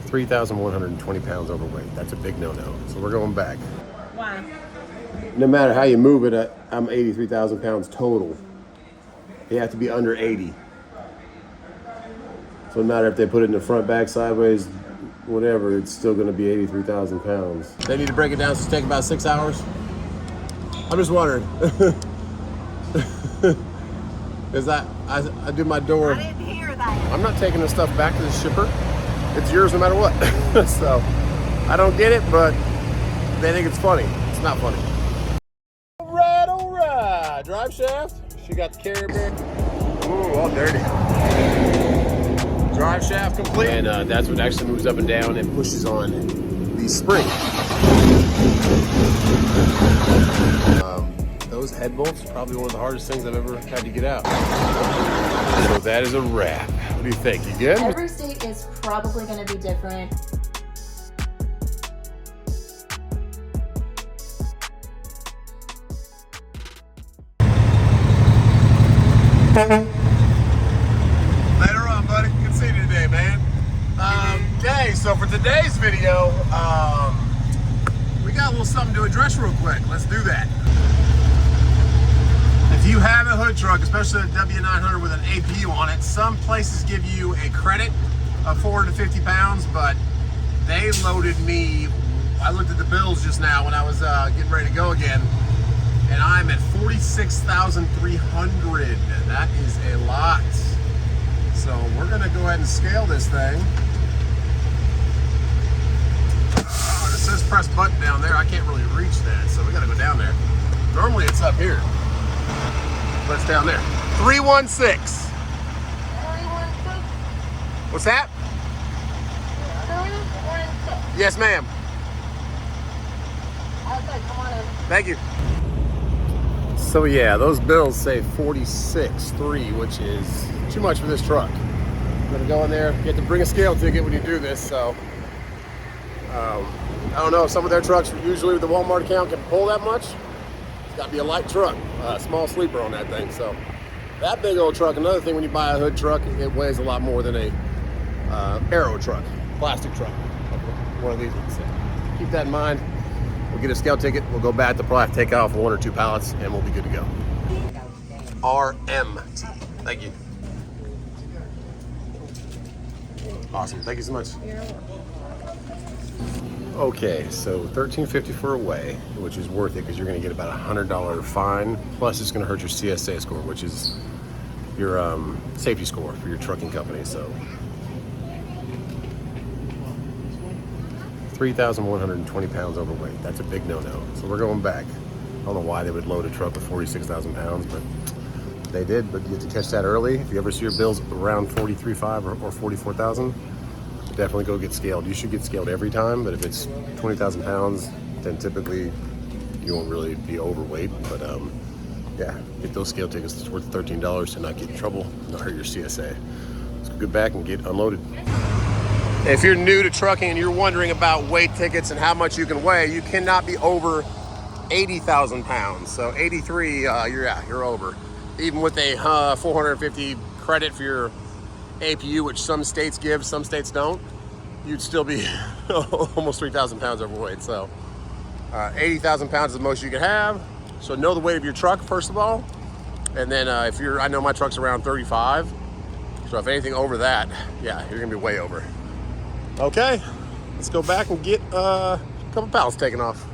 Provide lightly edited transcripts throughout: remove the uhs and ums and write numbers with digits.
3,120 pounds overweight. That's a big no-no. So we're going back. Why? No matter how you move it, I'm 83,000 pounds total. You have to be under 80. So no matter if they put it in the front, back, sideways, whatever, it's still going to be 83,000 pounds. They need to break it down, so it's take about 6 hours. I'm just wondering. Because I do my door. I didn't hear that. I'm not taking this stuff back to the shipper. It's yours no matter what. So I don't get it, but they think it's funny. It's not funny. All right. Drive shaft. She got the carrier bag. Ooh, all dirty. Drive shaft complete. And that's what actually moves up and down and pushes on the spring. Those head bolts are probably one of the hardest things I've ever had to get out. So that is a wrap. What do you think? You good? Every state is probably going to be different. Later on, buddy. Good seeing you today, man. Okay, so for today's video, we got a little something to address real quick. Let's do that. If you have a hood truck, especially a W900 with an APU on it, some places give you a credit of 450 pounds, but they loaded me. I looked at the bills just now when I was getting ready to go again, and I'm at 46,300. That is a lot. So we're gonna go ahead and scale this thing. Oh, it says press button down there. I can't really reach that, so we gotta go down there. Normally it's up here. But it's down there. 316. 316. What's that? 316. Yes, ma'am. Okay, come on in. Thank you. So yeah, those bills say 46.3, which is too much for this truck. I'm gonna go in there. You have to bring a scale ticket when you do this, so I don't know if some of their trucks, usually with the Walmart account, can pull that much. It's gotta be a light truck, small sleeper on that thing. So that big old truck, another thing when you buy a hood truck, it weighs a lot more than a aero truck, plastic truck, one of these ones. So keep that in mind. We'll get a scale ticket, we'll go back, they'll probably have to take off 1 or 2 pallets, and we'll be good to go. RMT, thank you. Awesome, thank you so much. Okay, so $13.50 for a weigh, which is worth it because you're gonna get about a $100 fine, plus it's gonna hurt your CSA score, which is your safety score for your trucking company, so. 3,120 pounds overweight. That's a big no-no. So we're going back. I don't know why they would load a truck with 46,000 pounds, but they did. But you have to catch that early. If you ever see your bills around 43.5 or 44,000, definitely go get scaled. You should get scaled every time, but if it's 20,000 pounds, then typically you won't really be overweight. But yeah, get those scale tickets. It's worth $13 to not get in trouble, not hurt your CSA. Let's go back and get unloaded. If you're new to trucking and you're wondering about weight tickets and how much you can weigh, you cannot be over 80,000 pounds. So 83, you're over. Even with a 450 credit for your APU, which some states give, some states don't, you'd still be almost 3,000 pounds overweight. So 80,000 pounds is the most you can have. So know the weight of your truck, first of all. And then I know my truck's around 35. So if anything over that, yeah, you're gonna be way over. Okay, let's go back and get a couple pallets taken off.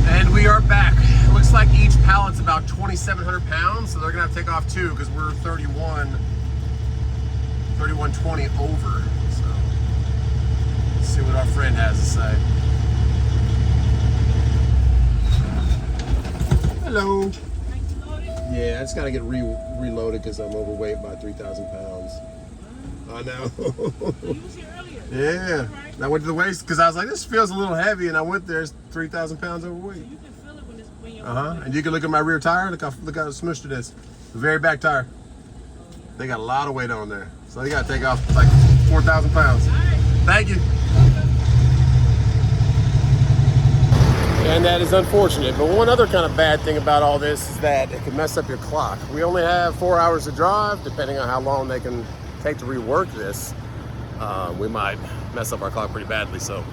And we are back. It looks like each pallet's about 2,700 pounds, so they're gonna have to take off 2 because we're 3120 over. So let's see what our friend has to say. Hello. Yeah, I just gotta get reloaded because I'm overweight by 3,000 pounds. I know. You was here earlier. Yeah. Right. I went to the waist because I was like, this feels a little heavy, and I went there, it's 3,000 pounds overweight. You can feel it when you're And you can look at my rear tire. Look how smushed it is. The very back tire. They got a lot of weight on there, so they got to take off like 4,000 pounds. All right. Thank you. And that is unfortunate. But one other kind of bad thing about all this is that it can mess up your clock. We only have 4 hours to drive, depending on how long they can take to rework this. we might mess up our clock pretty badly. So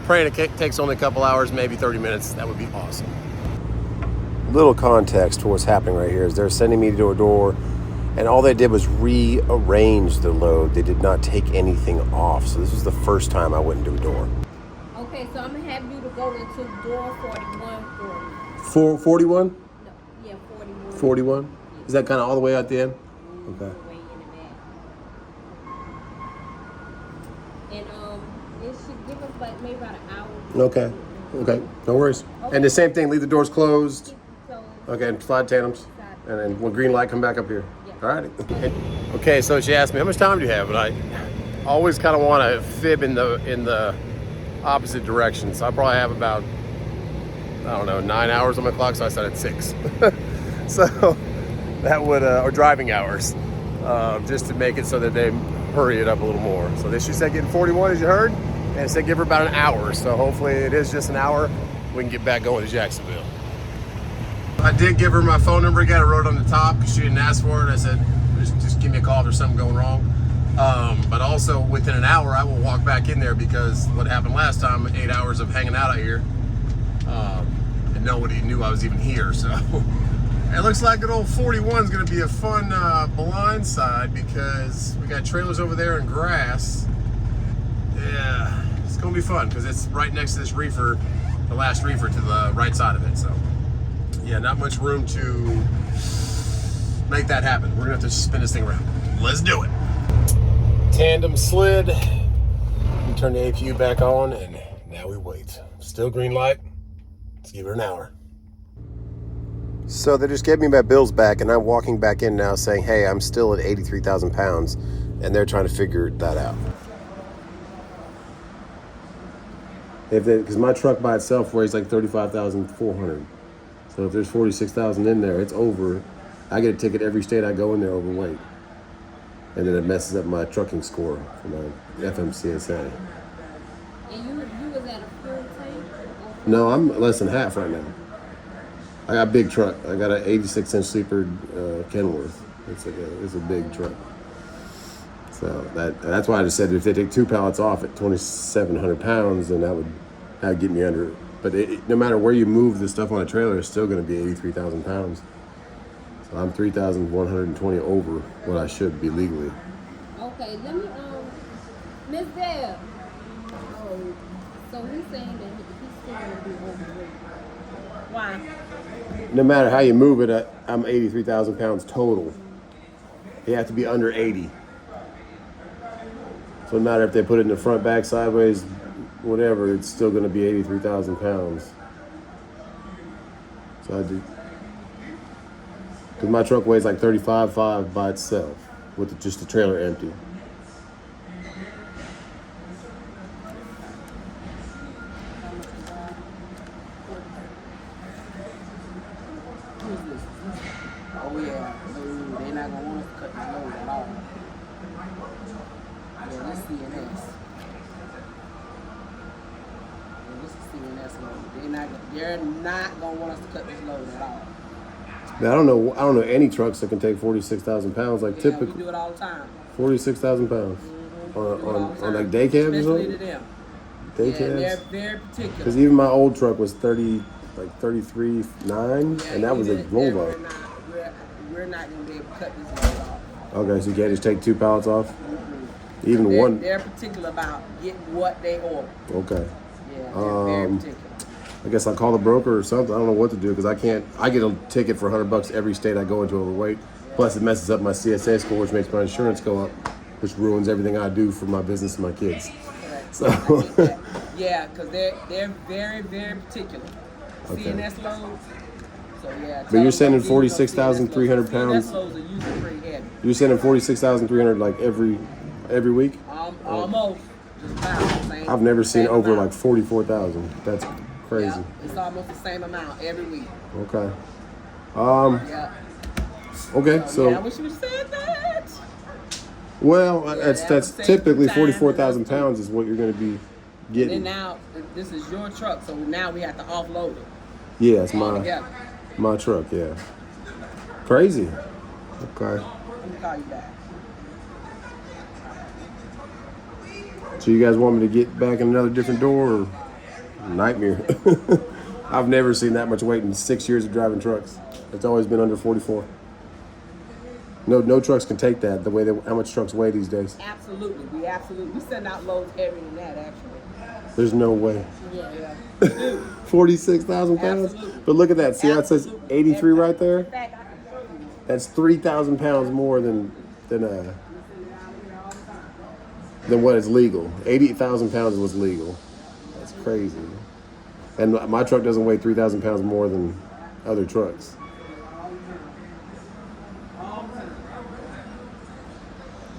praying it takes only a couple hours, maybe 30 minutes. That would be awesome. Little context to what's happening right here is they're sending me door to door, and all they did was rearrange the load. They did not take anything off. So this was the first time I went into a door. Okay, so I'm gonna have you to go into door 41 for me. 41? No, yeah, 41. 41? Is that kind of all the way out the end? Okay. Way in the back. And it should give us like maybe about an hour. Okay. Okay. No worries. And the same thing, leave the doors closed. So, Okay, and slide tandems. And then when green light, come back up here. Yeah. All right. Okay, so she asked me, how much time do you have? And I always kind of want to fib in the opposite direction. So I probably have about, I don't know, 9 hours on my clock. So I started at 6. So that would, or driving hours, just to make it so that they hurry it up a little more. So she said getting 41, as you heard, and it said give her about an hour. So hopefully it is just an hour. We can get back going to Jacksonville. I did give her my phone number again. I wrote it on the top because she didn't ask for it. I said, just give me a call if there's something going wrong. But also within an hour, I will walk back in there because what happened last time, 8 hours of hanging out here, and nobody knew I was even here. So it looks like an old 41 is going to be a fun blind side because we got trailers over there and grass. Yeah, it's going to be fun because it's right next to this reefer, the last reefer to the right side of it. So yeah, not much room to make that happen. We're gonna have to spin this thing around. Let's do it. Tandem slid. We turn the APU back on, and now we wait. Still green light. Let's give her an hour. So they just gave me my bills back, and I'm walking back in now saying, hey, I'm still at 83,000 pounds, and they're trying to figure that out. Because my truck by itself weighs like 35,400. So if there's 46,000 in there, it's over. I get a ticket every state I go in there overweight. And then it messes up my trucking score for my FMCSA. and you was at a full tank? No, I'm less than half right now. I got a big truck. I got an 86-inch sleeper Kenworth. It's a big truck. So that's why I just said if they take 2 pallets off at 2,700 pounds, then that would get me under it. But no matter where you move the stuff on a trailer, it's still going to be 83,000 pounds. So I'm 3,120 over what I should be legally. Okay, let me, Miss Deb. Oh, so he's saying that he's still going to be overweight. Why? No matter how you move it, I'm 83,000 pounds total. You have to be under 80. So no matter if they put it in the front, back, sideways, whatever, it's still going to be 83,000 pounds. So I do. Because my truck weighs like 35.5 by itself with just the trailer empty. Oh yeah, so they're not gonna want us to cut this load at all. Yeah, this CNS. Yeah, this is CNS load. They're not gonna want us to cut this load at all. Now, I don't know any trucks that can take 46,000 pounds like Yeah, typical. we do it all the time. 46,000 pounds on like day cabs or Especially to something. them. Day Yeah, they're cabs. very particular. Because even my old truck was 33.9, Yeah, and that was a even- Volvo. We're not gonna be able to cut this load off. Okay, so you can't just take 2 pallets off. Even they're, one. They're particular about getting what they order. Okay. Yeah, they're very particular. I guess I'll call the broker or something. I don't know what to do because I get a ticket for $100 every state I go into overweight. Plus it messes up my CSA score, which makes my insurance go up, which ruins everything I do for my business and my kids. So yeah, because they're very, very particular. Okay. CNS loads. So yeah. But you're sending 46,300 pounds. CNS loads are usually pretty heavy. You're sending 46,300 like every week? Almost. Just about. Same, I've never seen same over amount. like 44,000. That's crazy. Yeah, it's almost the same amount every week. Okay. Yeah. Okay, so yeah, I wish you would have said that. well, Yeah, that's that would save typically time 44,000 and those pounds is what you're going to be And getting. then now, this is your truck, so now we have to offload it. Yeah, it's Altogether. my truck. Yeah. Crazy. Okay. Let me call you back. So you guys want me to get back in another different door or nightmare? I've never seen that much weight in 6 years of driving trucks. It's always been under 44. No trucks can take that, the way how much trucks weigh these days. Absolutely. We send out loads heavier than that, actually. There's no way. Yeah. 46,000 pounds? Absolutely. But look at that. See how it says 83 right there? In fact, I can show you. That's 3,000 pounds more than what is legal. 80,000 pounds was legal. That's crazy. And my truck doesn't weigh 3,000 pounds more than other trucks.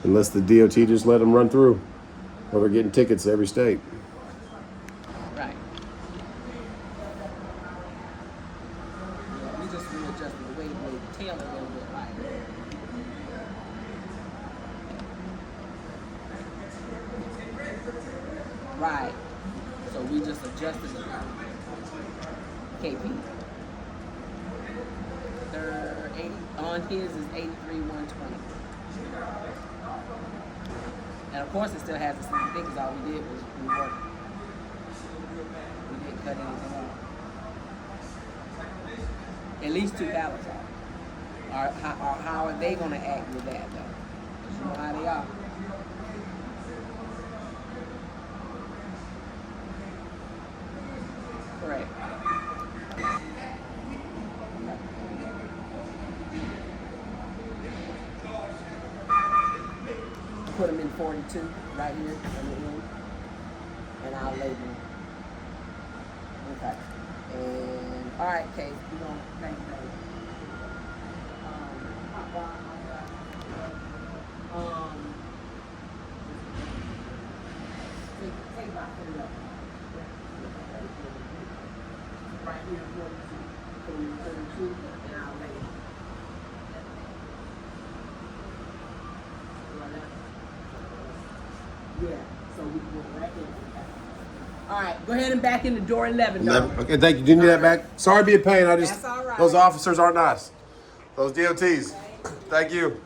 Unless the DOT just let them run through, or they're getting tickets every state. Right. Yeah, we just readjusted the weight, made the tail a little bit lighter. Right. So we just adjusted the KP. They're 80 on his is 83,120. And of course, it still has the same thing because all we did was rework. We didn't cut anything off. At least 2 pallets off. How are they going to act with that, though? Because you know how they are. Correct. Put them in 42 right here on the end, and I'll label them. Okay. And all right, Kate, we're gonna thank you. Take my food up. Right here, 42, and I'll label. Yeah, so we can go back in. All right, go ahead and back into door 11. 11. Okay, thank you. Didn't do that back. Sorry to be a pain. That's all right. Those officers aren't nice. Those DOTs. Thank you.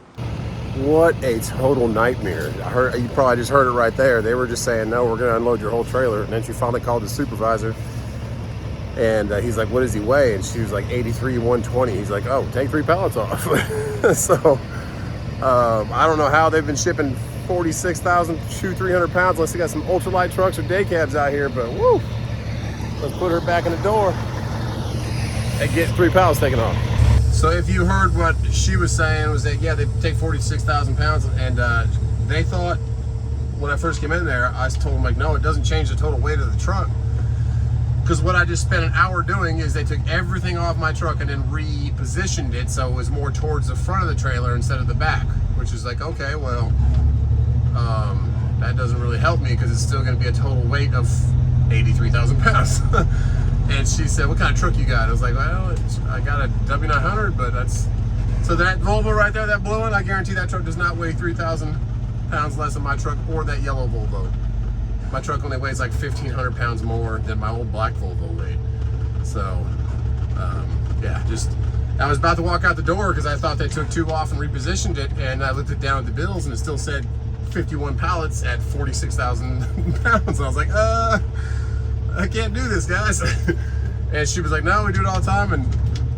What a total nightmare. You probably just heard it right there. They were just saying, no, we're going to unload your whole trailer. And then she finally called the supervisor. And he's like, what does he weigh? And she was like, 83,120. He's like, oh, take 3 pallets off. So, I don't know how they've been shipping 46,000 to 300 pounds unless they got some ultralight trucks or day cabs out here, but woo, let's put her back in the door and get 3 pallets taken off. So if you heard what she was saying, was that yeah, they take 46,000 pounds, and they thought when I first came in there, I told them like, no, it doesn't change the total weight of the truck, because what I just spent an hour doing is they took everything off my truck and then repositioned it so it was more towards the front of the trailer instead of the back, which is like, okay, well, that doesn't really help me because it's still going to be a total weight of 83,000 pounds. And she said, what kind of truck you got? I was like, well, I got a W900, but that's... So that Volvo right there, that blue one, I guarantee that truck does not weigh 3,000 pounds less than my truck or that yellow Volvo. My truck only weighs like 1,500 pounds more than my old black Volvo weighed. So, yeah, just... I was about to walk out the door because I thought they took 2 off and repositioned it, and I looked down at the bills and it still said 51 pallets at 46,000 pounds. And I was like, I can't do this, guys. And she was like, no, we do it all the time. And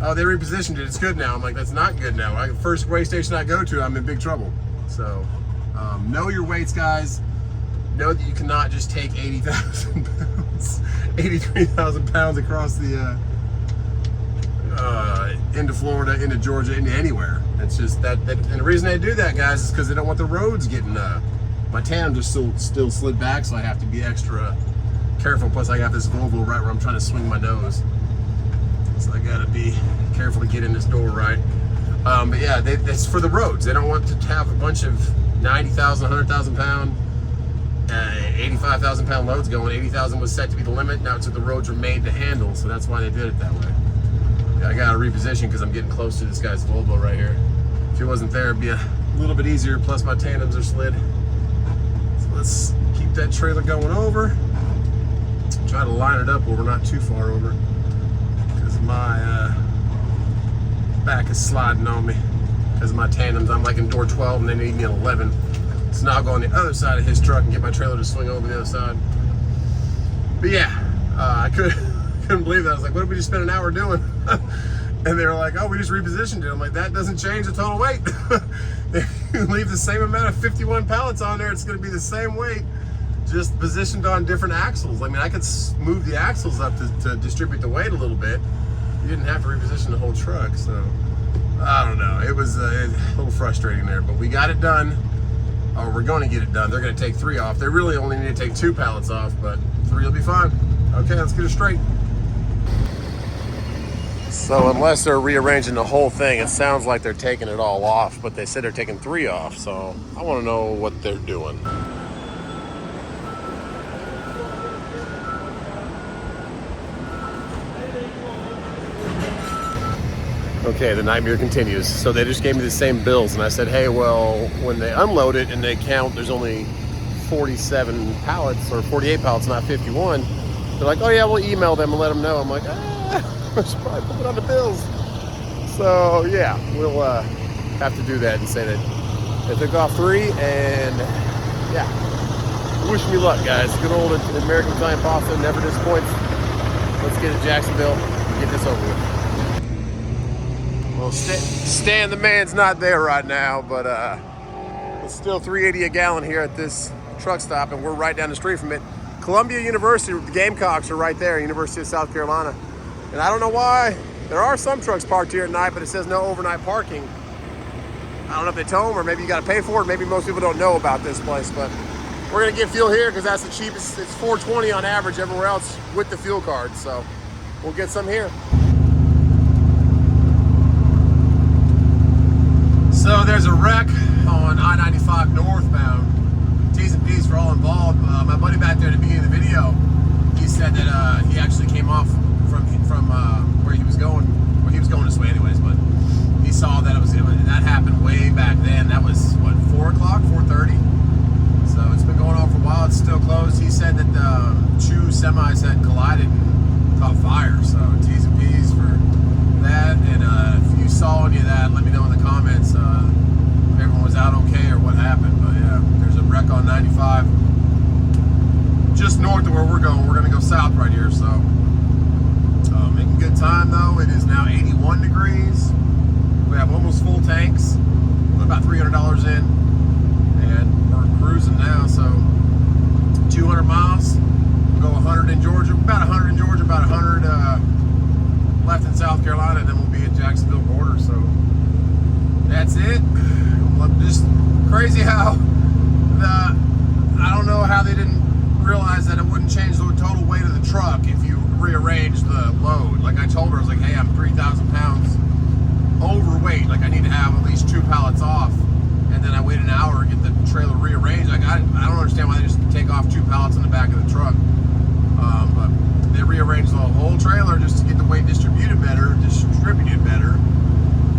oh, they repositioned it. It's good now. I'm like, that's not good now. First weigh station I go to, I'm in big trouble. So know your weights, guys. Know that you cannot just take 80,000 pounds, 83,000 pounds across the into Florida, into Georgia, into anywhere. It's just that and the reason they do that, guys, is because they don't want the roads getting my tandem just still slid back, so I have to be extra careful. Plus I got this Volvo right where I'm trying to swing my nose, so I gotta be careful to get in this door right. But yeah, it's for the roads. They don't want to have a bunch of 90,000, 100,000 pound 85,000 pound loads going. 80,000 was set to be the limit. Now it's what the roads are made to handle, so that's why they did it that way. I gotta reposition because I'm getting close to this guy's Volvo right here. If he wasn't there, it'd be a little bit easier, plus my tandems are slid. So let's keep that trailer going over. Try to line it up where we're not too far over, because my back is sliding on me because of my tandems. I'm like in door 12 and they need me at 11. So now I'll go on the other side of his truck and get my trailer to swing over the other side. But yeah, I couldn't believe that. I was like, what did we just spend an hour doing? And they were like, oh, we just repositioned it. I'm like, that doesn't change the total weight. If you leave the same amount of 51 pallets on there, it's going to be the same weight, just positioned on different axles. I mean, I could move the axles up to distribute the weight a little bit. You didn't have to reposition the whole truck, so I don't know. It was a little frustrating there, but we got it done. Or we're going to get it done. They're going to take 3 off. They really only need to take 2 pallets off, but 3 will be fine. Okay, let's get it straight. So unless they're rearranging the whole thing, it sounds like they're taking it all off, but they said they're taking 3 off, so I want to know what they're doing. Okay, the nightmare continues. So they just gave me the same bills, and I said, hey, well, when they unload it and they count, there's only 47 pallets or 48 pallets, not 51. They're like, oh yeah, we'll email them and let them know. I'm like, I should probably put it on the bills. So yeah, we'll have to do that and say that they took off 3, and yeah, wish me luck, guys. Good old American Italian pasta never disappoints. Let's get to Jacksonville and get this over with. Well, Stan the man's not there right now, but it's still $3.80 a gallon here at this truck stop, and we're right down the street from it. Columbia University, the Gamecocks are right there, University of South Carolina. And I don't know why. There are some trucks parked here at night, but it says no overnight parking. I don't know if they tow them or maybe you got to pay for it. Maybe most people don't know about this place, but we're going to get fuel here because that's the cheapest. It's $4.20 on average everywhere else with the fuel card. So we'll get some here. So there's a wreck on I-95 northbound. T's and P's for all involved. My buddy back there at the beginning of the video, he said that he actually came off from where he was going. Well, he was going this way anyways, but he saw that that happened way back then. That was what, 4 o'clock, 4:30. So it's been going on for a while. It's still closed. He said that 2 semis had collided and caught fire. So T's and P's for that. And if you saw any of that, let me know in the comments. If everyone was out okay or what happened. But yeah, there's a wreck on 95 just north of where we're going. We're going to go south right here. So making good time though. It is now 81 degrees. We have almost full tanks. We're about $300 in, and we're cruising now. So 200 miles. We'll go 100 in Georgia, about 100 in Georgia, about 100 left in South Carolina, and then we'll be at Jacksonville border. So that's it. Just crazy how I don't know how they didn't realize that it wouldn't change the total weight of the truck if you rearrange the load. Like I told her, I was like, hey, I'm 3,000 pounds overweight. Like I need to have at least 2 pallets off. And then I waited an hour to get the trailer rearranged. I don't understand why they just take off 2 pallets in the back of the truck. But they rearranged the whole trailer just to get the weight distributed better.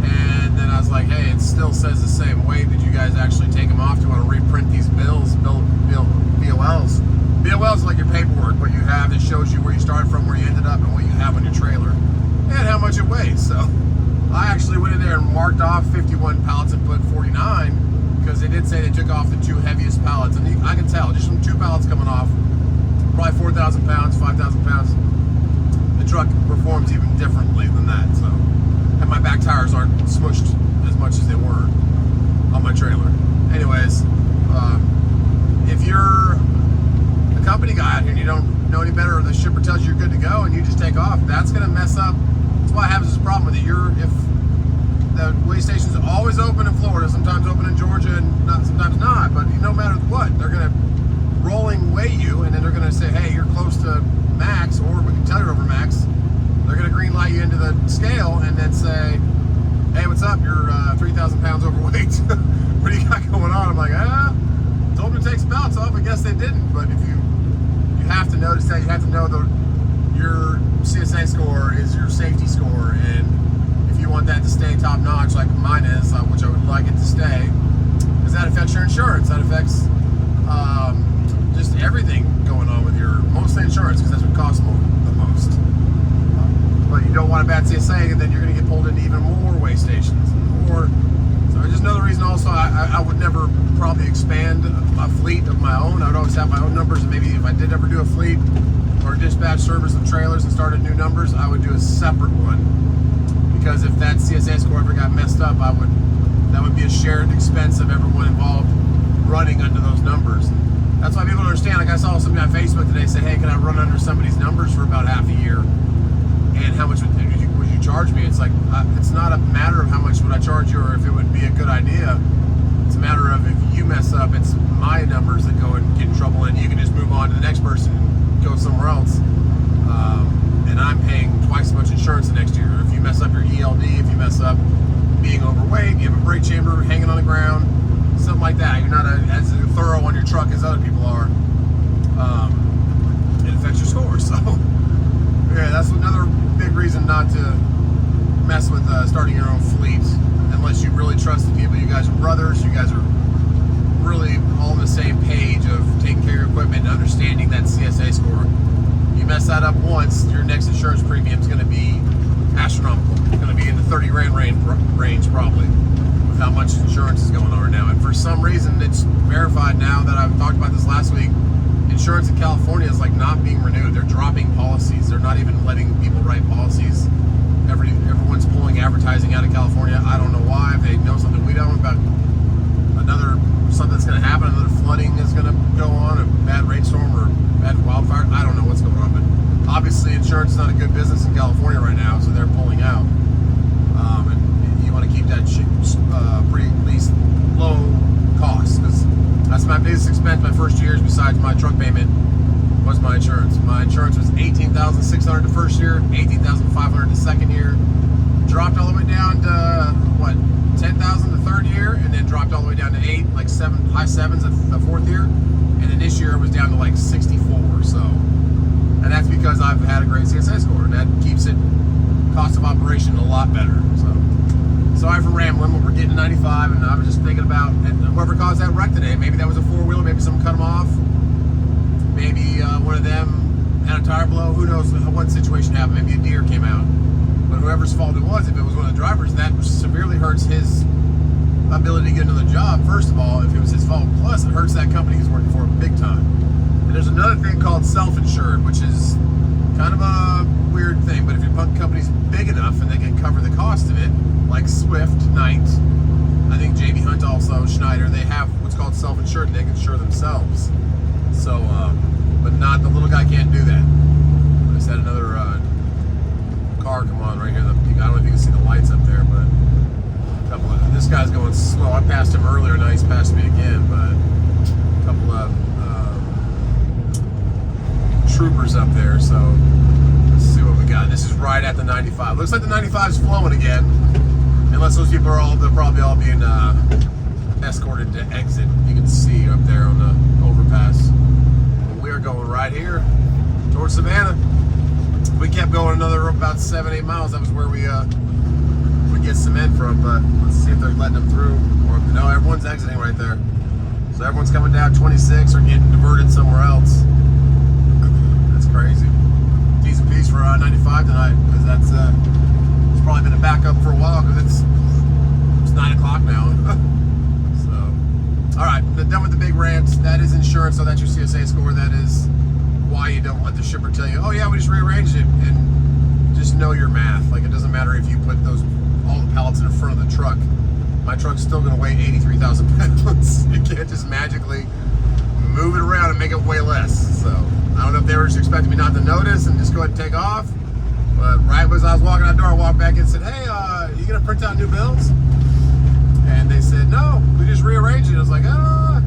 And then I was like, hey, it still says the same weight. Did you guys actually take them off? Do you want to reprint these bills, BOLs? BOLs are like your paperwork, what you have that shows you where you started from, where you ended up, and what you have on your trailer, and how much it weighs. So I actually went in there and marked off 51 pallets and put 49, because they did say they took off the 2 heaviest pallets, and I can tell, just from 2 pallets coming off, probably 4,000 pounds, 5,000 pounds, the truck performs even differently than that. So, and my back tires aren't smushed as much as they were on my trailer. Anyways, if you're a company guy out here and you don't know any better, or the shipper tells you you're good to go and you just take off, that's going to mess up. That's why I have this problem with it. If the weigh stations are always open in Florida, sometimes open in Georgia, and sometimes not, but no matter what, they're going to rolling weigh you, and then they're going to say, hey, you're close to max, or we can tell you're over max. They're going to green light you into the scale and then say, hey, what's up? You're 3,000 pounds overweight. What do you got going on? I'm like, told them to take some pallets off. I guess they didn't. But if you have to notice that, you have to know your CSA score is your safety score, and if you want that to stay top notch like mine is, which I would like it to stay, because that affects your insurance. That affects just everything going on with mostly insurance, because that's what costs the most. But you don't want a bad CSA, and then you're going to get pulled into even more weigh stations. So just another reason also, I would never probably expand fleet of my own, I would always have my own numbers. And maybe if I did ever do a fleet or dispatch service of trailers and started new numbers, I would do a separate one. Because if that CSA score ever got messed up, that would be a shared expense of everyone involved running under those numbers. That's why people don't understand. Like I saw somebody on Facebook today say, hey, can I run under somebody's numbers for about half a year? And how much would you charge me? It's like, it's not a matter of how much would I charge you or if it would be a good idea. It's a matter of if you mess up, it's my numbers that go and get in trouble, and you can just move on to the next person and go somewhere else. And I'm paying twice as much insurance the next year. If you mess up your ELD, if you mess up being overweight, you have a brake chamber hanging on the ground, something like that. You're not as thorough on your truck as other people are. It affects your score. So, yeah, that's another big reason not to mess with starting your own fleet unless you really trust the people. You guys are brothers. You guys are really all on the same page of taking care of your equipment and understanding that CSA score. You mess that up once, your next insurance premium is going to be astronomical. It's going to be in the 30 grand range probably with how much insurance is going on right now. And for some reason, it's verified now that I've talked about this last week. Insurance in California is like not being renewed. They're dropping policies. They're not even letting people write policies. Everyone's pulling advertising out of California. I don't know why. If they know something we don't about something that's going to happen, another flooding is going to go on, a bad rainstorm or bad wildfire. I don't know what's going on, but obviously insurance is not a good business in California right now, so they're pulling out. And you want to keep that pretty at least low cost, because that's my biggest expense my first years besides my truck payment was my insurance. My insurance was $18,600 the first year, $18,500 the second year, dropped all the way down to what, $10,000 the third year, and then dropped all the way down to high sevens the fourth year, and then this year it was down to like 64. So, and that's because I've had a great CSA score, and that keeps it cost of operation a lot better. So, sorry for rambling, but we're getting to 95, and I was just thinking about, and whoever caused that wreck today, maybe that was a four-wheeler, maybe someone cut them off, maybe one of them had a tire blow. Who knows what situation happened? Maybe a deer came out. But whoever's fault it was, if it was one of the drivers, that severely hurts his ability to get another job, first of all, if it was his fault. Plus, it hurts that company he's working for big time. And there's another thing called self-insured, which is kind of a weird thing. But if your company's big enough and they can cover the cost of it, like Swift, Knight, I think JB Hunt also, Schneider, they have what's called self-insured, and they can insure themselves. So, but not the little guy can't do that. I just had another car come on right here. I don't know if you can see the lights up there, but this guy's going slow. I passed him earlier, now he's passed me again, but a couple of troopers up there. So let's see what we got. This is right at the 95. Looks like the 95 is flowing again, unless those people are they'll probably all being escorted to exit. You can see up there on the overpass. But we are going right here towards Savannah. We kept going another about 7-8 miles. That was where we get cement from, but let's see if they're letting them through. Or no, everyone's exiting right there. So everyone's coming down 26 or getting diverted somewhere else. That's crazy. Decent piece for 95 tonight, because that's it's probably been a backup for a while, because it's 9 o'clock now. So, all right, done with the big rants. That is insurance, so that's your CSA score. That is why you don't let the shipper tell you, oh yeah, we just rearranged it, and just know your math. Like, it doesn't matter if you put all the pallets in the front of the truck. My truck's still going to weigh 83,000 pounds. You can't just magically move it around and make it weigh less. So I don't know if they were just expecting me not to notice and just go ahead and take off. But right as I was walking out the door, I walked back in and said, hey, you going to print out new bills? And they said, no, we just rearranged it. I was like, that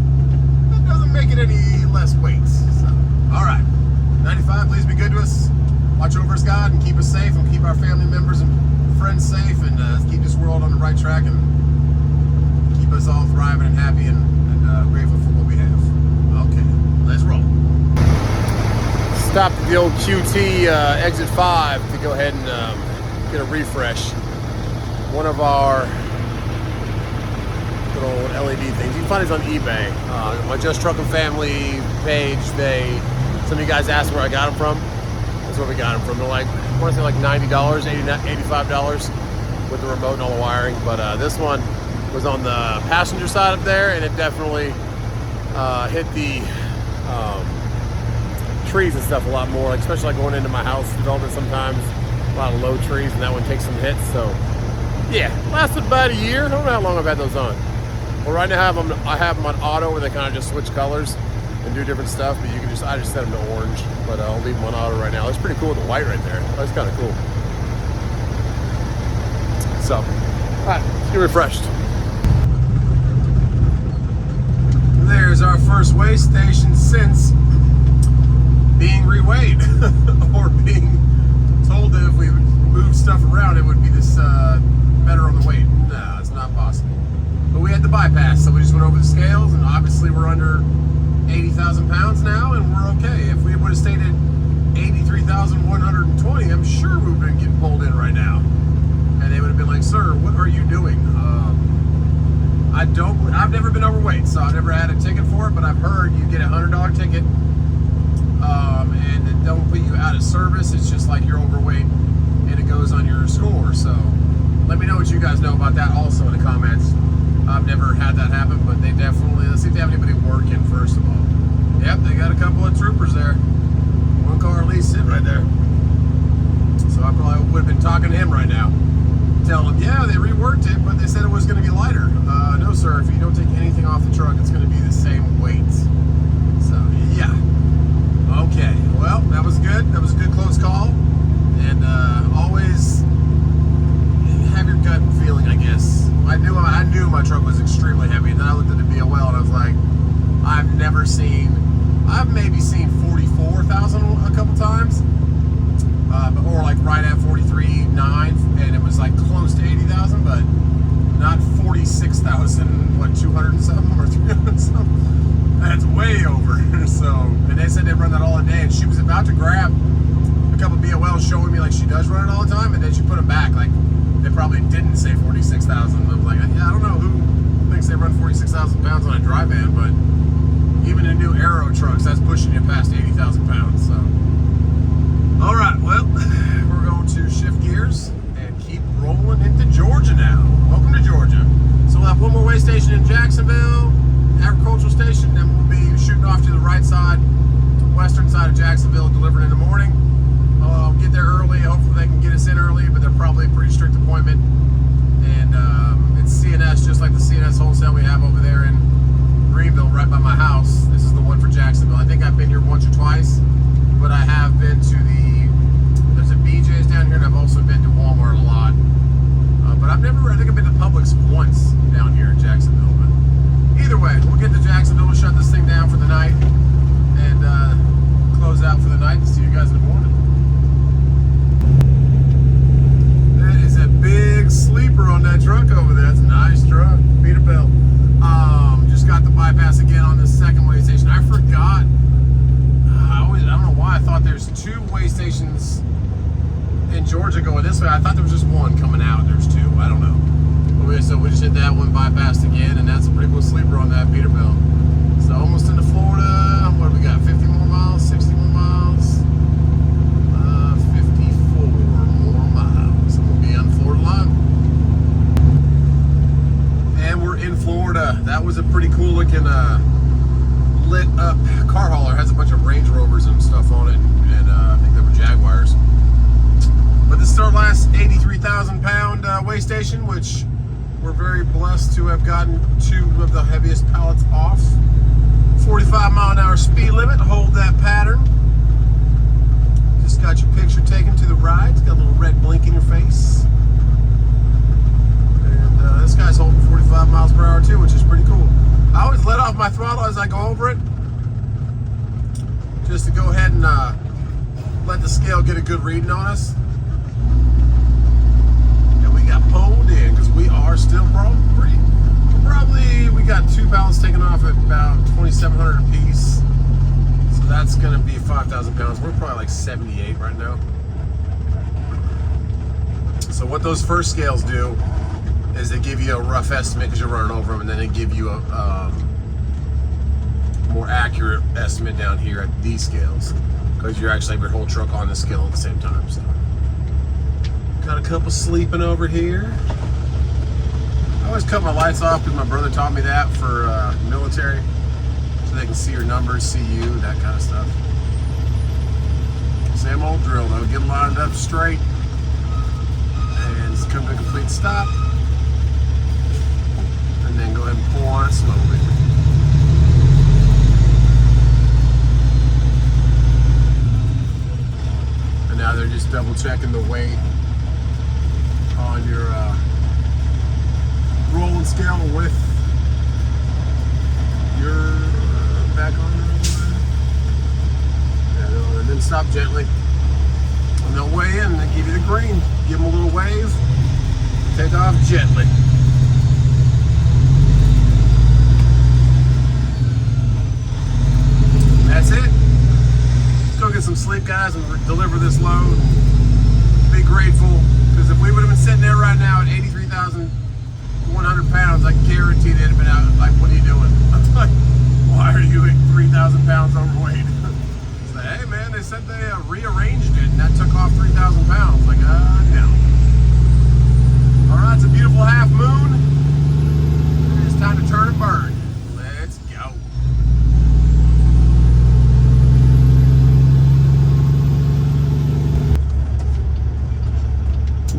doesn't make it any less weight. So, all right, 95, please be good to us. Watch over us, God, and keep us safe, and keep our family members and friends safe, and keep this world on the right track, and keep us all thriving and happy and grateful for what we have. Okay, let's roll. Stopped at the old QT exit 5 to go ahead and get a refresh. One of our little LED things. You can find these on eBay. My Just Truckin' family page, some of you guys asked where I got them from. That's where we got them from. They're like, I want to say like $90, $85 with the remote and all the wiring. But this one was on the passenger side up there, and it definitely hit the trees and stuff a lot more, like especially like going into my house development sometimes, a lot of low trees, and that one takes some hits. So yeah, lasted about a year. I don't know how long I've had those on. Well, right now I have them on auto where they kind of just switch colors and do different stuff, but you can I just set them to orange, but I'll leave them on auto right now. It's pretty cool with the white right there. That's kind of cool. So, all right, let's get refreshed. There's our first weigh station since being reweighed or being told that if we moved stuff around, it would be this better on the weight. No, it's not possible. But we had the bypass, so we just went over the scales, and obviously we're under 80,000 pounds now, and we're okay. If we would have stayed at 83,120, I'm sure we would have been getting pulled in right now. And they would have been like, sir, what are you doing? I've never been overweight, so I've never had a ticket for it, but I've heard you get a $100 ticket, and it don't put you out of service. It's just like you're overweight, and it goes on your score. So let me know what you guys know about that also in the comments. I've never had that happen, but they definitely, let's see if they have anybody working first of all. Yep, they got a couple of troopers there. One car at least sitting right there. So I probably would have been talking to him right now. Tell them, yeah, they reworked it, but they said it was going to be lighter. No, sir, if you don't take anything off the truck, it's going to be the same weight. So, yeah. Okay, well, that was good. That was a good close call. And always have your gut feeling, I guess. I knew my truck was extremely heavy, and then I looked at the BOL and I was like, I've maybe seen 44,000 a couple times. Or like right at 43.9, and it was like close to 80,000, but not 46,000, what, 200 and something or 300 and something. That's way over. So, and they said they run that all a day, and she was about to grab a couple BOLs showing me like she does run it all the time, and then she put them back like they probably didn't say 46,000. I was like, yeah, I don't know who thinks they run 46,000 pounds on a dry van, but even in new Aero trucks, that's pushing you past 80,000 pounds. So. All right, well, we're going to shift gears and keep rolling into Georgia now. Welcome to Georgia. So we'll have one more weigh station in Jacksonville, agricultural station, then we'll be shooting off to the right side, western side of Jacksonville, delivering in the morning. Get there early. Hopefully they can get us in early, but they're probably a pretty strict appointment. And it's CNS, just like the CNS wholesale we have over there in Greenville, right by my house. This is the one for Jacksonville. I think I've been here once or twice, but I have been to there's a BJ's down here, and I've also been to Walmart a lot. But I think I've been to Publix once down here in Jacksonville. But either way, we'll get to Jacksonville, we'll shut this thing down for the night, and close out for the night, and see you guys in the morning. That is a big sleeper on that truck over there. That's a nice truck. Peterbilt. Just got the bypass again on the second weigh station. I forgot. I don't know why I thought there's two weigh stations in Georgia going this way. I thought there was just one coming out. There's two. I don't know. So we just hit that one, bypassed again, and that's a pretty cool sleeper on that Peterbilt. So almost into Florida. What do we got? 50 more miles? 60 more miles? 54 more miles. And we'll be on the Florida line. And we're in Florida. That was a pretty cool looking lit up car hauler. Has a bunch of Range Rovers and stuff on it, and I think they were Jaguars. But this is our last 83,000 pound weigh station, which we're very blessed to have gotten two of the heaviest pallets off. 45 mile an hour speed limit. Hold that pattern. Just got your picture taken to the right. It's got a little red blink in your face. And this guy's holding 45 miles per hour too, which is pretty cool. I always let off my throttle as I go over it, just to go ahead and let the scale get a good reading on us. And we got pulled in because we are still probably we got two pallets taken off at about 2,700 a piece. So that's gonna be 5,000 pounds. We're probably like 78 right now. So what those first scales do is they give you a rough estimate because you're running over them, and then they give you a more accurate estimate down here at these scales because you're actually your whole truck on the scale at the same time. So got a couple sleeping over here. I always cut my lights off because my brother taught me that for military. so they can see your numbers, see you, that kind of stuff. Same old drill though, get lined up straight and just come to a complete stop, and then go ahead and pull on it slowly. And now they're just double checking the weight on your rolling scale with your back on. Yeah, and then stop gently. And they'll weigh in and give you the green. Give them a little wave. Take off gently. That's it. Let's go get some sleep, guys, and deliver this load. Be grateful, because if we would have been sitting there right now at 83,100 pounds, I guarantee they'd have been out like, what are you doing? Like, why are you at 3,000 pounds overweight? Say, hey man, they said they rearranged it and that took off 3,000 pounds. Like, no. All right, it's a beautiful half moon. It's time to turn and burn. Let's go.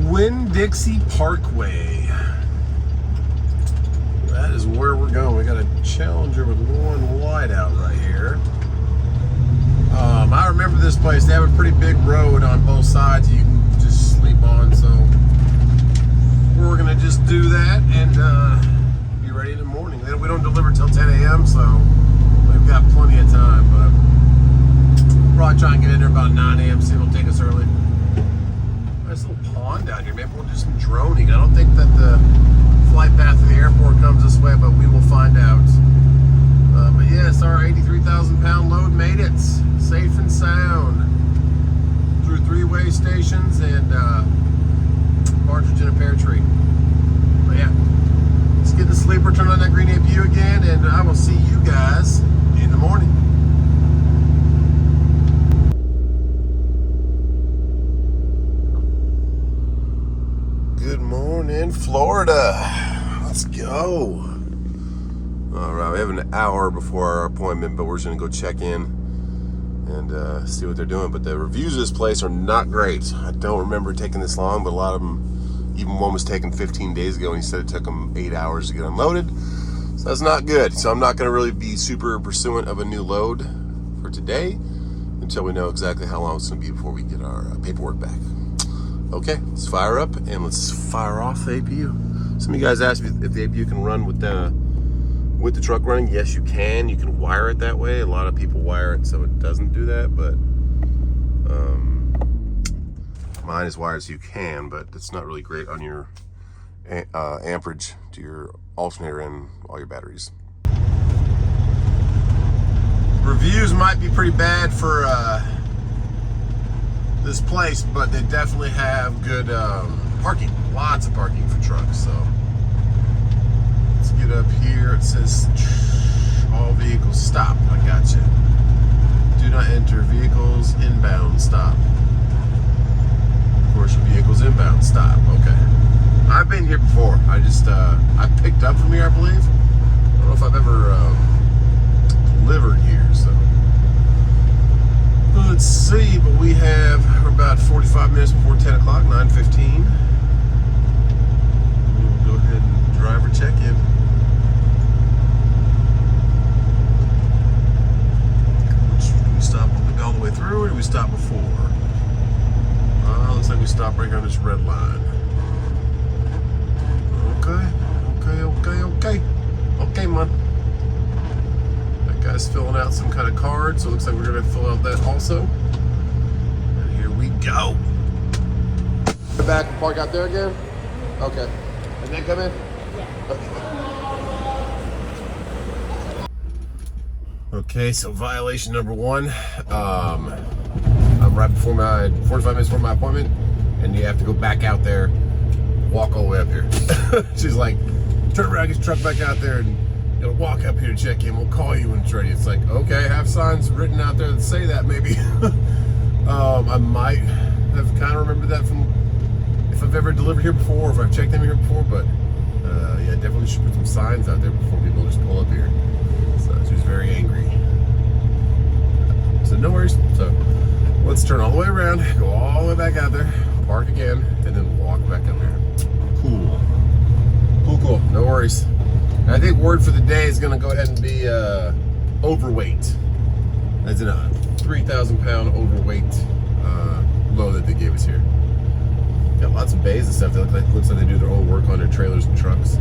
Winn-Dixie Parkway. That is where we're going. We got a Challenger with one light out right here. I remember this place. They have a pretty big road on both sides you can just sleep on, so we're gonna just do that and be ready in the morning. We don't deliver till 10 a.m. so we've got plenty of time, but probably try and get in there about 9 a.m. see if it'll take us early. Nice little pond down here. Maybe we'll do some droning. I don't think that the flight path to the airport comes this way, but we will find out. But yes, our 83,000 pound load made it safe and sound through 3 weigh stations and partridge in a pear tree. But yeah, let's get the sleeper, turn on that green APU again, and I will see you guys in the morning. Good morning, Florida. Let's go. All right, we have an hour before our appointment, but we're just gonna go check in and see what they're doing. But the reviews of this place are not great. I don't remember taking this long, but a lot of them, even one was taken 15 days ago, and he said it took him 8 hours to get unloaded. So that's not good. So I'm not gonna really be super pursuant of a new load for today until we know exactly how long it's gonna be before we get our paperwork back. Okay, let's fire up and let's fire off the APU. Some of you guys asked me if the APU can run with the truck running. Yes, you can. You can wire it that way. A lot of people wire it so it doesn't do that, but mine is wired so you can, but it's not really great on your amperage to your alternator and all your batteries. Reviews might be pretty bad for this place, but they definitely have good parking. Lots of parking for trucks, so let's get up here. It says all vehicles stop. I gotcha. Do not enter vehicles inbound stop. Of course, your vehicles inbound stop. Okay. I've been here before. I just I picked up from here, I believe. I don't know if I've ever delivered here, so let's see. But we're about 45 minutes before 10 o'clock, 9:15. We'll go ahead and driver check in. Do we stop all the way through, or do we stop before? Looks like we stopped right here on this red line. Okay, man. That guy's filling out some kind of card, so it looks like we're gonna fill out that also. And here we go. Back, park out there again? Okay. And then come in? Yeah. Okay, so violation number 1. I'm right before 45 minutes before my appointment, and you have to go back out there, walk all the way up here. She's like, turn around, get your truck back out there, and you'll walk up here to check in. We'll call you when it's ready. It's like, okay, I have signs written out there that say that maybe. I might have kind of remembered that from if I've ever delivered here before, or if I've checked in here before, but yeah, definitely should put some signs out there before people just pull up here. So She was very angry. So no worries. So let's turn all the way around, go all the way back out there, park again, and then walk back up here. Cool. Cool. No worries. And I think word for the day is going to go ahead and be overweight. As in a 3,000 pound overweight load that they gave us here. Got lots of bays and stuff. They looks like they do their own work on their trailers and trucks.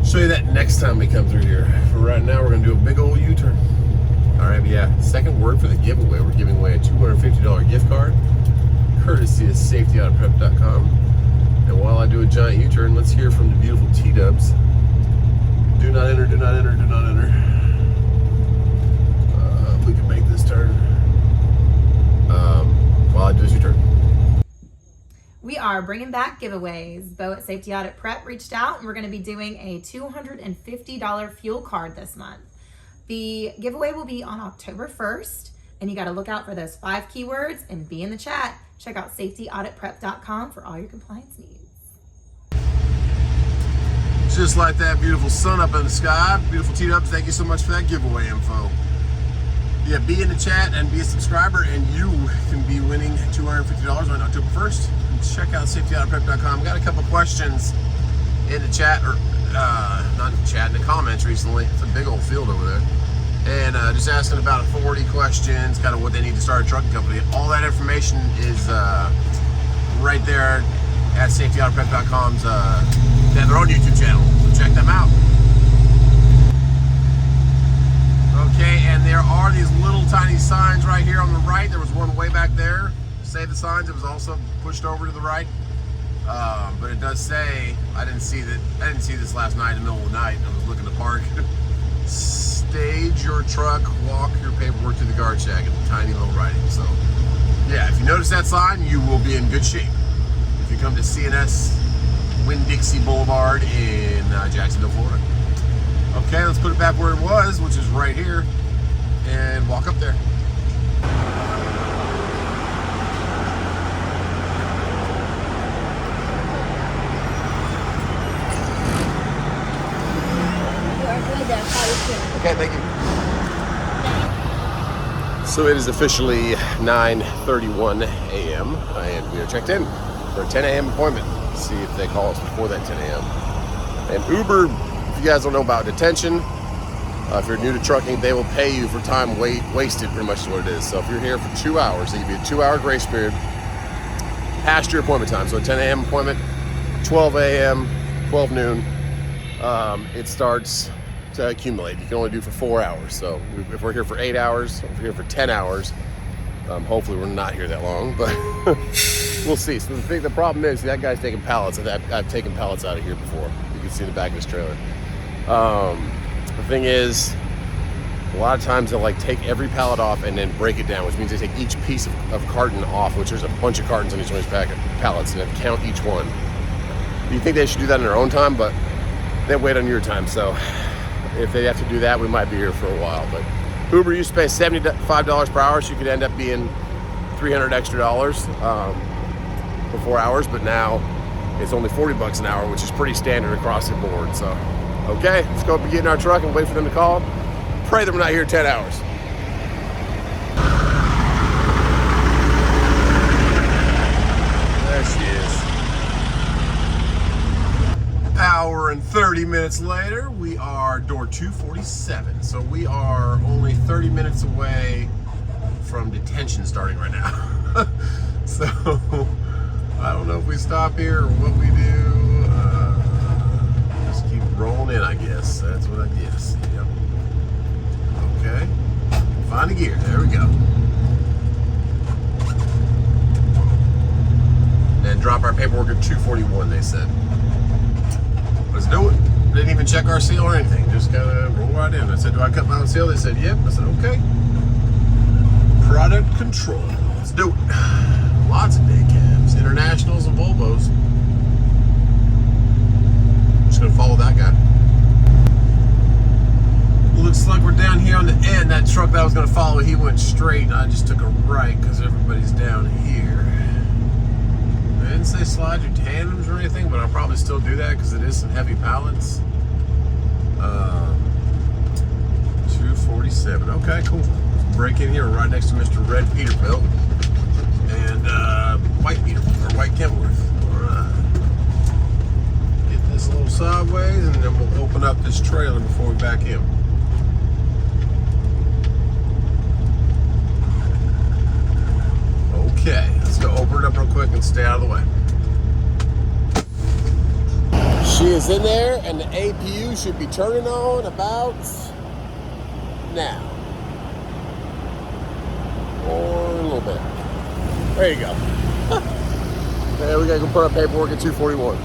Show you that next time we come through here. For right now, we're gonna do a big old U-turn. All right, but yeah, second word for the giveaway. We're giving away a $250 gift card, courtesy of safetyoutofprep.com. And while I do a giant U-turn, let's hear from the beautiful T-dubs. Do not enter, do not enter, do not enter. If we can make this turn. While I do this U-turn. We are bringing back giveaways. Bo at Safety Audit Prep reached out, and we're going to be doing a $250 fuel card this month. The giveaway will be on October 1st, and you got to look out for those 5 keywords and be in the chat. Check out safetyauditprep.com for all your compliance needs. Just like that beautiful sun up in the sky. Beautiful T-dubs, thank you so much for that giveaway info. Yeah, be in the chat and be a subscriber, and you can be winning $250 on October 1st. Check out safetyoutofprep.com. Got a couple questions in the chat, or not in the chat, in the comments recently. It's a big old field over there. And just asking about 40 questions, kind of what they need to start a trucking company. All that information is right there at safetyoutofprep.com's. They have their own YouTube channel, so check them out. Okay, and there are these little tiny signs right here on the right. There was one way back there. Say the signs. It was also pushed over to the right, but it does say. I didn't see this last night in the middle of the night. I was looking to park. Stage your truck, walk your paperwork to the guard shack in tiny little writing. So, yeah, if you notice that sign, you will be in good shape. If you come to CNS Winn-Dixie Boulevard in Jacksonville, Florida. Okay, let's put it back where it was, which is right here, and walk up there. Okay, thank you. So it is officially 9:31 a.m. and we are checked in for a 10 a.m. appointment. See if they call us before that 10 a.m. And Uber, if you guys don't know about detention, if you're new to trucking, they will pay you for time wasted, pretty much is what it is. So if you're here for 2 hours, they give you a 2-hour grace period past your appointment time. So a 10 a.m. appointment, 12 a.m., 12 noon, it starts to accumulate. You can only do for 4 hours. So if we're here for 8 hours, if we're here for 10 hours, hopefully we're not here that long, but we'll see. So the problem is that guy's taking pallets. I've taken pallets out of here before. You can see the back of his trailer. The thing is, a lot of times they'll like take every pallet off and then break it down, which means they take each piece of carton off, which there's a bunch of cartons on each one of these pallets, and they count each one. You think they should do that in their own time, but they wait on your time. So if they have to do that, we might be here for a while. But Uber used to pay $75 per hour, so you could end up being $300 extra for 4 hours, but now it's only $40 an hour, which is pretty standard across the board. So, okay, let's go up and get in our truck and wait for them to call. Pray that we're not here 10 hours. There she is. Hour and 30 minutes later, we are door 247. So we are only 30 minutes away from detention starting right now. So I don't know if we stop here or what we do. Just keep rolling in, I guess. That's what I guess. Yep. Okay. Find the gear. There we go. And drop our paperwork at 241, they said. Let's do it. Didn't even check our seal or anything. Just kind of roll right in. I said, do I cut my own seal? They said, yep. I said, okay. Product control. Let's do it. Lots of day cabs, internationals and Volvos. Just gonna follow that guy. Looks like we're down here on the end. That truck that I was gonna follow, he went straight, and I just took a right because everybody's down here. I didn't say slide your tandems or anything, but I'll probably still do that because it is some heavy pallets. 247. Okay, cool. Let's break in here right next to Mr. Red Peterbilt and White Peterbilt, or White Kentworth. All right. Get this a little sideways, and then we'll open up this trailer before we back in. Okay, let's go open it up real quick and stay out of the way. She is in there, and the APU should be turning on about now. Or a little bit. There you go. There, we gotta go put our paperwork at 241.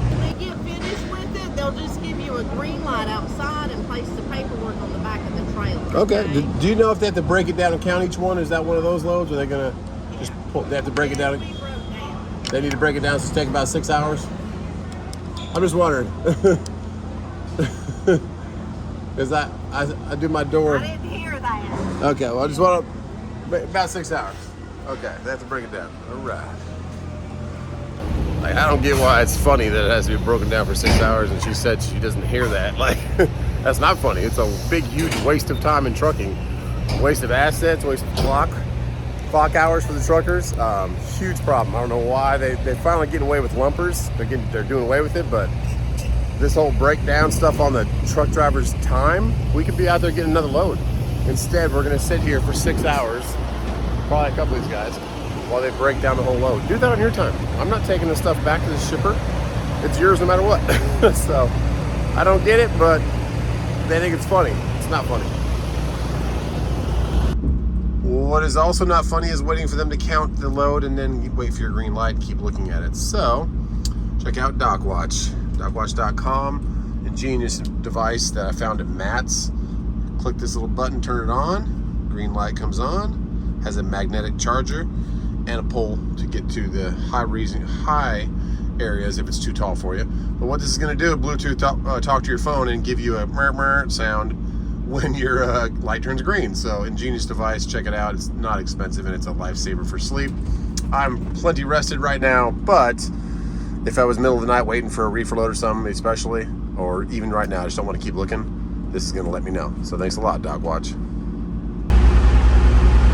When they get finished with it, they'll just give you a green light outside and place the paperwork on the back of the trailer. Okay. Do you know if they have to break it down and count each one? Is that one of those loads? Or are they gonna just pull, they have to break it down? We broke down. They need to break it down, so it's taking about 6 hours? I'm just wondering. Because I do my door. I didn't hear that. Okay, well, I just want to, about 6 hours. Okay, they have to break it down. All right. Like, I don't get why it's funny that it has to be broken down for 6 hours, and she said she doesn't hear that. Like, that's not funny. It's a big, huge waste of time in trucking. Waste of assets, waste of clock hours for the truckers. Huge problem. I don't know why they're finally getting away with lumpers. They're doing away with it, but this whole breakdown stuff on the truck driver's time, we could be out there getting another load. Instead, we're gonna sit here for 6 hours, probably a couple of these guys, while they break down the whole load. Do that on your time. I'm not taking this stuff back to the shipper. It's yours no matter what. So, I don't get it, but they think it's funny. It's not funny. What is also not funny is waiting for them to count the load and then you wait for your green light and keep looking at it. So, check out DocWatch. DocWatch.com, ingenious device that I found at Matt's. Click this little button, turn it on, green light comes on, has a magnetic charger and a pole to get to the high areas if it's too tall for you. But what this is going to do, Bluetooth talk to your phone and give you a mer sound when your light turns green. So ingenious device, check it out. It's not expensive and it's a lifesaver for sleep. I'm plenty rested right now, but if I was middle of the night waiting for a reefer load or something, especially, or even right now, I just don't want to keep looking, this is going to let me know. So thanks a lot, DocWatch.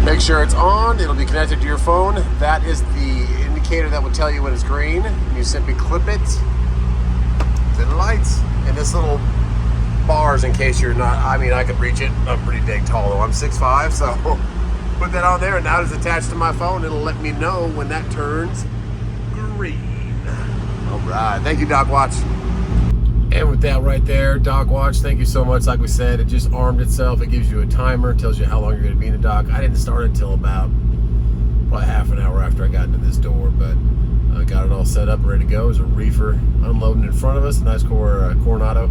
Make sure it's on. It'll be connected to your phone. That is the indicator that will tell you when it's green. You simply clip it to the lights. And this little bars, in case you're not, I mean, I could reach it. I'm pretty dang tall though. I'm 6'5", so put that on there, and now it's attached to my phone. It'll let me know when that turns green. All right, thank you, DocWatch. And with that right there, DocWatch, thank you so much. Like we said, it just armed itself. It gives you a timer, tells you how long you're going to be in the dock. I didn't start until about probably half an hour after I got into this door, but I got it all set up, ready to go. There's a reefer unloading in front of us, a nice Coronado.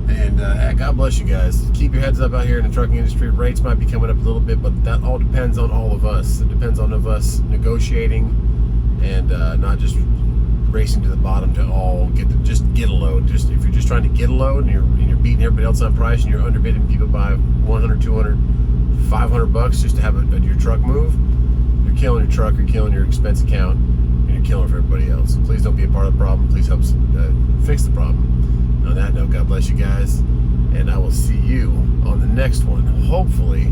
And God bless you guys. Keep your heads up out here in the trucking industry. Rates might be coming up a little bit, but that all depends on all of us. It depends on us negotiating and not just racing to the bottom to all just get a load. Just if you're just trying to get a load and you're beating everybody else on price and you're underbidding people by 100, 200, 500 bucks just to have your truck move, you're killing your truck, you're killing your expense account, and you're killing for everybody else. Please don't be a part of the problem. Please help fix the problem. On that note, God bless you guys, and I will see you on the next one. Hopefully,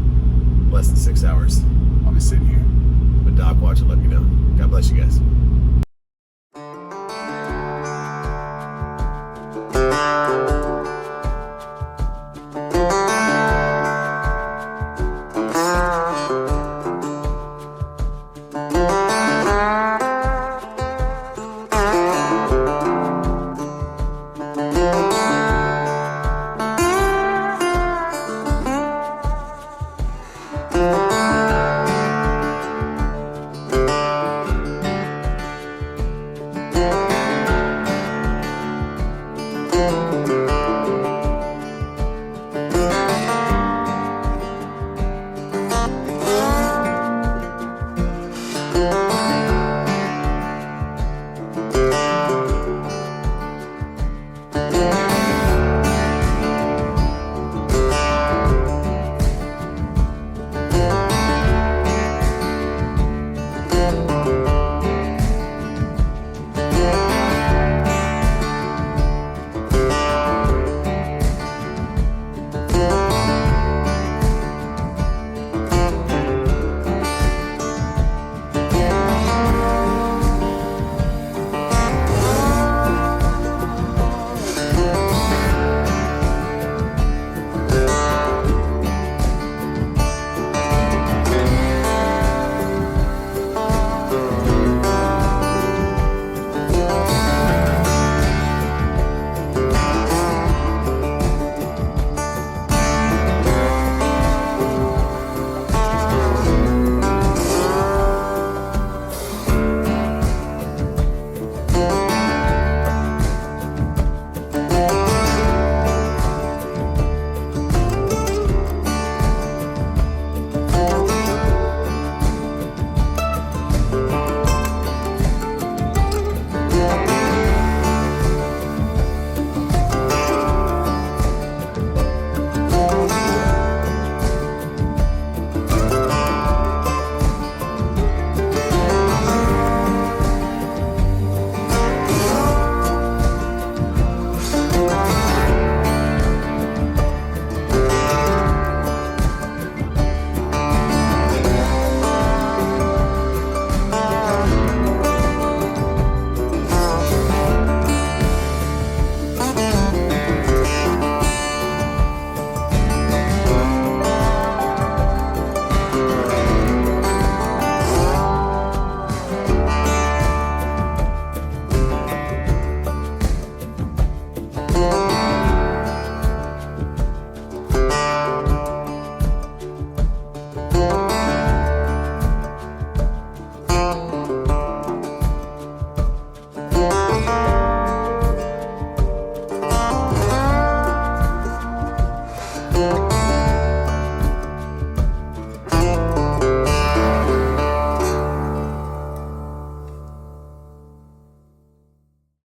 less than 6 hours. I'll be sitting here, but DocWatch will let me know. God bless you guys.